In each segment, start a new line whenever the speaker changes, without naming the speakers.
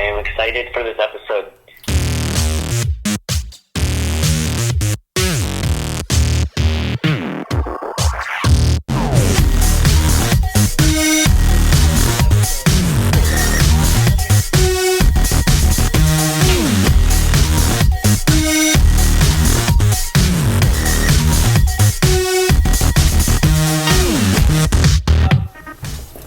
I am excited for this episode.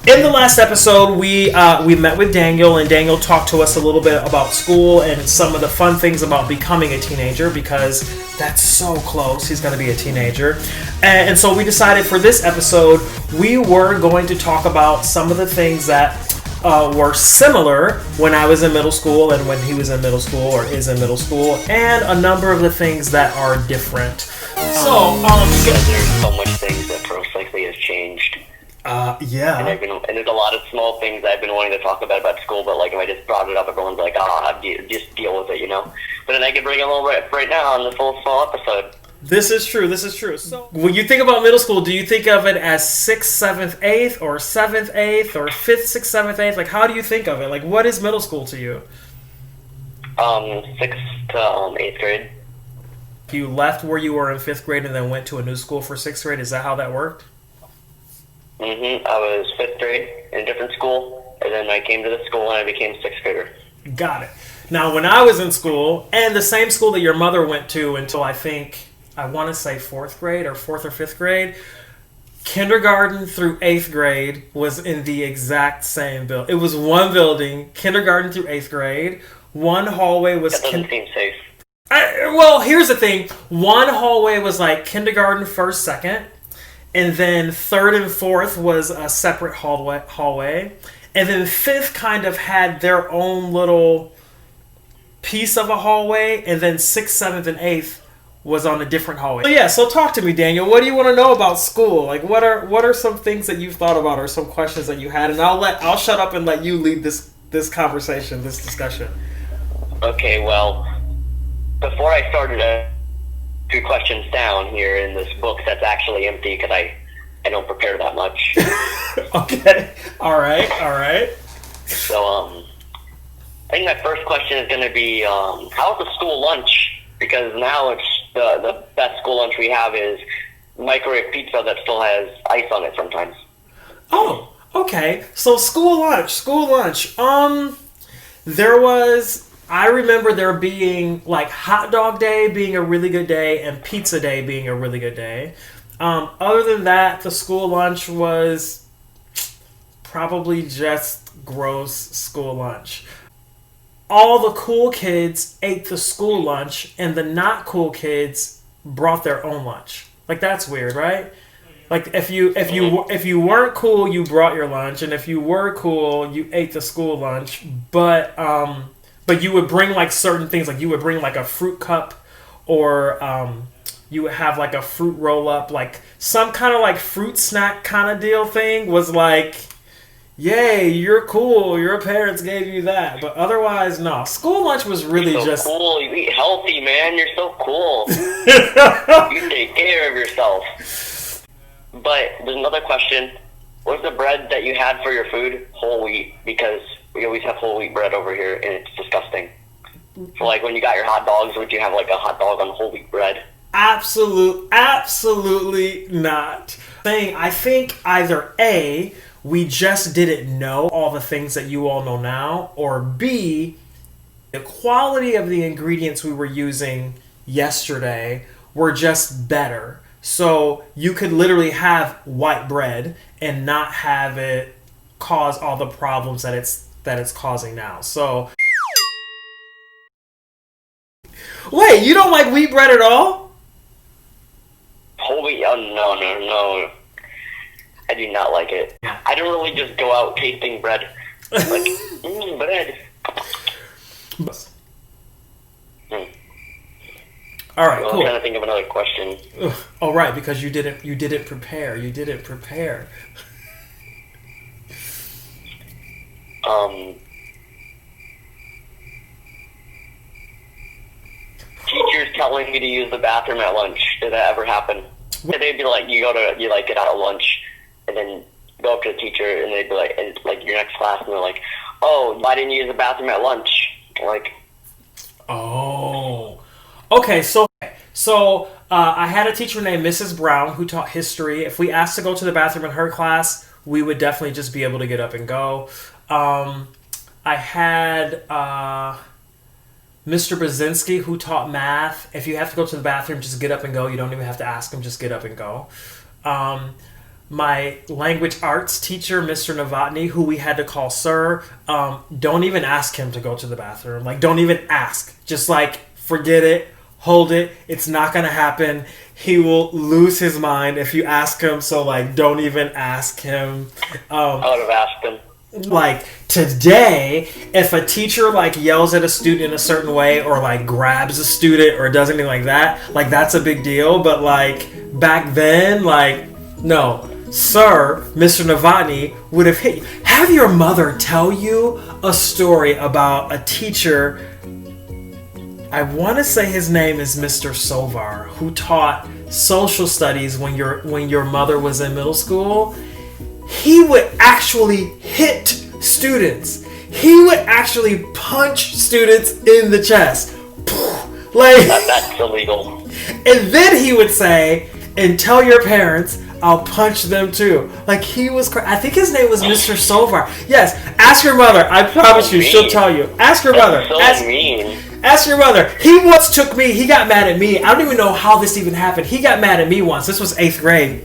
In the last episode, we met with Daniel, and Daniel talked to us a little bit about school and some of the fun things about becoming a teenager, because that's so close. He's going to be a teenager. And so we decided for this episode, we were going to talk about some of the things that were similar when I was in middle school and when he was in middle school or is in middle school, and a number of the things that are different.
There's so much things that Pro Cycling has changed.
Yeah.
And there's a lot of small things I've been wanting to talk about school, but like if I just brought it up, everyone's like, just deal with it, you know? But then I can bring it all right now on this whole small episode.
This is true. So when you think about middle school, do you think of it as 6th, 7th, 8th, or 7th, 8th, or 5th, 6th, 7th, 8th? Like, how do you think of it? Like, what is middle school to you?
6th to 8th grade.
You left where you were in 5th grade and then went to a new school for 6th grade? Is that how that worked?
Mm-hmm. I was 5th grade in a different school, and then I came to this school and I became 6th grader.
Got it. Now, when I was in school, and the same school that your mother went to until I want to say 4th grade or 4th or 5th grade, kindergarten through 8th grade was in the exact same building. It was one building, kindergarten through 8th grade. One hallway was...
That doesn't seem safe.
Well, here's the thing. One hallway was like kindergarten, 1st, 2nd. And then 3rd and 4th was a separate hallway. And then 5th kind of had their own little piece of a hallway. And then 6th, 7th, and 8th was on a different hallway. So talk to me, Daniel. What do you want to know about school? Like, what are some things that you've thought about or some questions that you had? And I'll shut up and let you lead this conversation, this discussion.
Okay, well, before I started two questions down here in this book that's actually empty because I don't prepare that much.
Okay. All right.
So, I think my first question is going to be, how's the school lunch? Because now it's the best school lunch we have is microwave pizza that still has ice on it sometimes.
Oh, okay. So school lunch. I remember there being like hot dog day being a really good day and pizza day being a really good day. Other than that, the school lunch was probably just gross school lunch. All the cool kids ate the school lunch and the not cool kids brought their own lunch. Like, that's weird, right? Like, if you weren't cool, you brought your lunch, and if you were cool, you ate the school lunch. But you would bring like certain things, like you would bring like a fruit cup, or you would have like a fruit roll up, like some kind of like fruit snack kind of deal thing was like, yay, you're cool, your parents gave you that. But otherwise, no. School lunch was really
you're so cool, you eat healthy, man, you're so cool. You take care of yourself. But there's another question. What's the bread that you had for your food? Whole wheat, because we always have whole wheat bread over here, and it's disgusting. So, like, when you got your hot dogs, would you have, like, a hot dog on whole wheat bread?
Absolutely not. I think either A, we just didn't know all the things that you all know now, or B, the quality of the ingredients we were using yesterday were just better. So you could literally have white bread and not have it cause all the problems that it's causing now. So, wait, you don't like wheat bread at all?
Whole wheat? Oh, no. I do not like it. I don't really just go out tasting bread. Like, bread.
All right,
cool. I'm trying to think of another question.
All right, because you didn't prepare.
Teachers telling me to use the bathroom at lunch. Did that ever happen? They'd be like, you get out of lunch, and then go up to the teacher, and they'd be like, and like your next class, and they're like, oh, why didn't you use the bathroom at lunch? Like,
Oh. Okay, so I had a teacher named Mrs. Brown who taught history. If we asked to go to the bathroom in her class, we would definitely just be able to get up and go. I had Mr. Brzezinski who taught math. If you have to go to the bathroom, just get up and go. You don't even have to ask him, just get up and go. My language arts teacher, Mr. Novotny, who we had to call sir, don't even ask him to go to the bathroom. Like, don't even ask. Just, like, forget it. Hold it. It's not going to happen. He will lose his mind if you ask him. So, like, don't even ask him.
I would have asked him.
Like, today, if a teacher, like, yells at a student in a certain way or, like, grabs a student or does anything like that, like, that's a big deal. But, like, back then, like, no. Sir, Mr. Novotny would have hit you. Have your mother tell you a story about a teacher. I want to say his name is Mr. Sovar, who taught social studies when your mother was in middle school. He would actually hit students. He would actually punch students in the chest. Like,
that's illegal.
And then he would say, and tell your parents, I'll punch them too. Like, he was I think his name was Mr. Sovar. Yes, ask your mother. I promise you, she'll tell you. Ask your mother.
So mean.
Ask your mother. He once took me, he got mad at me. I don't even know how this even happened. He got mad at me once. This was 8th grade.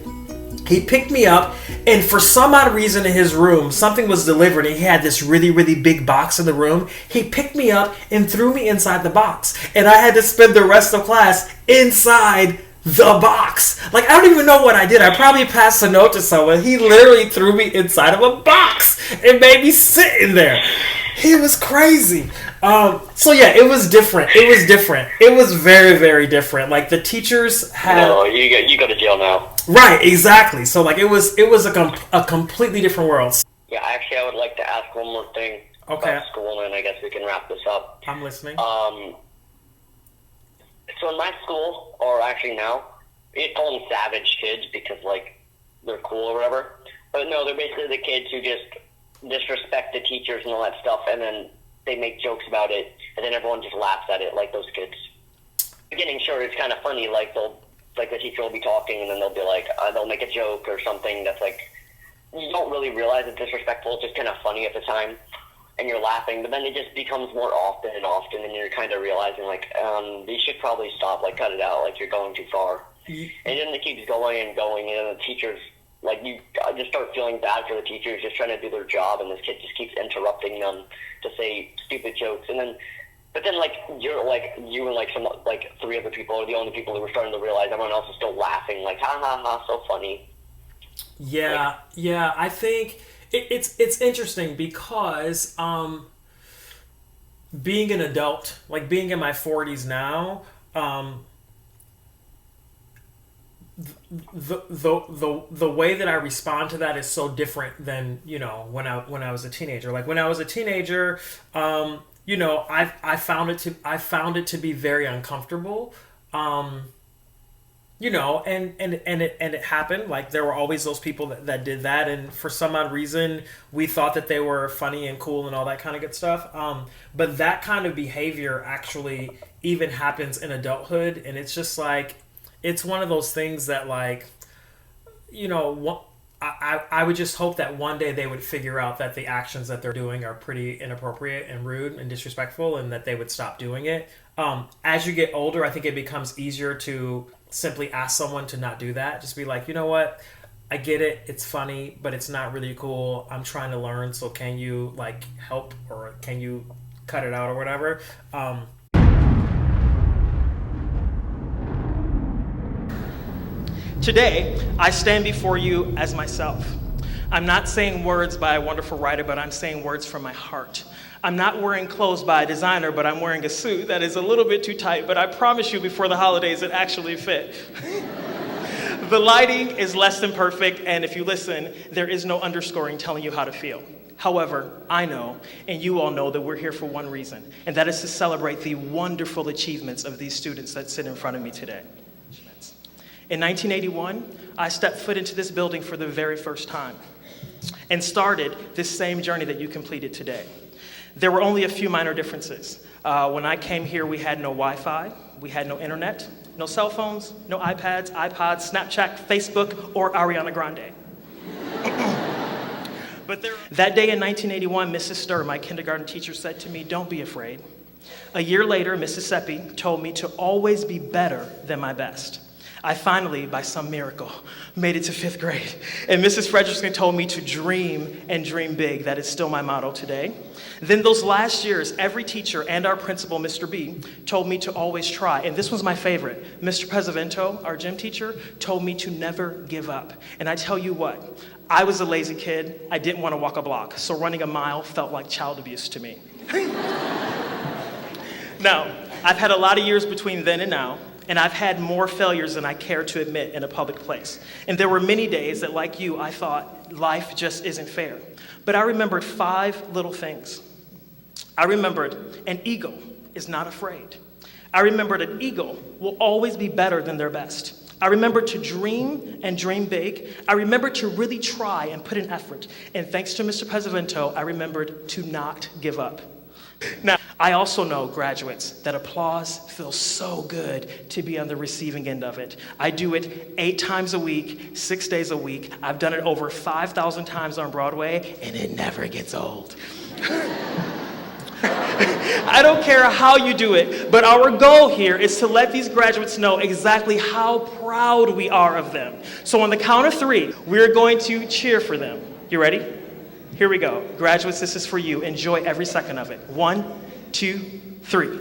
He picked me up, and for some odd reason in his room, something was delivered, and he had this really, really big box in the room. He picked me up and threw me inside the box, and I had to spend the rest of class inside the box. Like, I don't even know what I did. I probably passed a note to someone. He literally threw me inside of a box and made me sit in there. He was crazy. So yeah, it was different. It was very, very different. Like, the teachers had.
No, you go to jail now.
Right, exactly. So, like, it was a completely different world.
Yeah, actually, I would like to ask one more thing about school, and I guess we can wrap this up.
I'm listening.
So in my school, or actually now, we call them savage kids because, like, they're cool or whatever. But no, they're basically the kids who just disrespect the teachers and all that stuff, and then they make jokes about it, and then everyone just laughs at it, like those kids. Getting sure it's kind of funny, like the teacher will be talking, and then they'll be like, they'll make a joke or something that's like, you don't really realize it's disrespectful, it's just kind of funny at the time, and you're laughing, but then it just becomes more often and often, and you're kind of realizing, like, you should probably stop, like, cut it out, like, you're going too far. And then it keeps going and going, and the teachers, like, you just start feeling bad for the teachers just trying to do their job, and this kid just keeps interrupting them to say stupid jokes, and then, but then, like, you and, like, some, like, 3 other people are the only people who were starting to realize everyone else is still laughing, like, ha ha ha, so funny.
Yeah, yeah, I think it's interesting because being an adult, like being in my 40s now, the way that I respond to that is so different than, you know, when I was a teenager. Like, when I was a teenager, you know, I found it to be very uncomfortable. You know, and it happened. Like, there were always those people that did that, and for some odd reason, we thought that they were funny and cool and all that kind of good stuff. But that kind of behavior actually even happens in adulthood, and it's just like, it's one of those things that, like, you know, I would just hope that one day they would figure out that the actions that they're doing are pretty inappropriate and rude and disrespectful, and that they would stop doing it. As you get older, I think it becomes easier to simply ask someone to not do that. Just be like, you know what? I get it. It's funny, but it's not really cool. I'm trying to learn. So can you, like, help, or can you cut it out or whatever? Today, I stand before you as myself. I'm not saying words by a wonderful writer, but I'm saying words from my heart. I'm not wearing clothes by a designer, but I'm wearing a suit that is a little bit too tight, but I promise you before the holidays it actually fit. The lighting is less than perfect, and if you listen, there is no underscoring telling you how to feel. However, I know, and you all know, that we're here for one reason, and that is to celebrate the wonderful achievements of these students that sit in front of me today. In 1981, I stepped foot into this building for the very first time and started this same journey that you completed today.
There were only a few minor differences. When I came here, we had no Wi-Fi, we had no internet, no cell phones, no iPads, iPods, Snapchat, Facebook, or Ariana Grande. That day in 1981, Mrs. Stir, my kindergarten teacher, said to me, "Don't be afraid." A year later, Mrs. Seppi told me to always be better than my best. I finally, by some miracle, made it to 5th grade. And Mrs. Frederickson told me to dream and dream big. That is still my motto today. Then those last years, every teacher and our principal, Mr. B, told me to always try. And this was my favorite. Mr. Pesavento, our gym teacher, told me to never give up. And I tell you what, I was a lazy kid. I didn't want to walk a block. So running a mile felt like child abuse to me. Now, I've had a lot of years between then and now, and I've had more failures than I care to admit in a public place. And there were many days that, like you, I thought life just isn't fair. But I remembered 5 little things. I remembered an eagle is not afraid. I remembered an eagle will always be better than their best. I remembered to dream and dream big. I remembered to really try and put in effort. And thanks to Mr. Pesavento, I remembered to not give up. Now, I also know, graduates, that applause feels so good to be on the receiving end of it. I do it 8 times a week, 6 days a week. I've done it over 5,000 times on Broadway, and it never gets old. I don't care how you do it, but our goal here is to let these graduates know exactly how proud we are of them. So on the count of 3, we're going to cheer for them. You ready? Here we go. Graduates, this is for you. Enjoy every second of it. 1, 2, 3.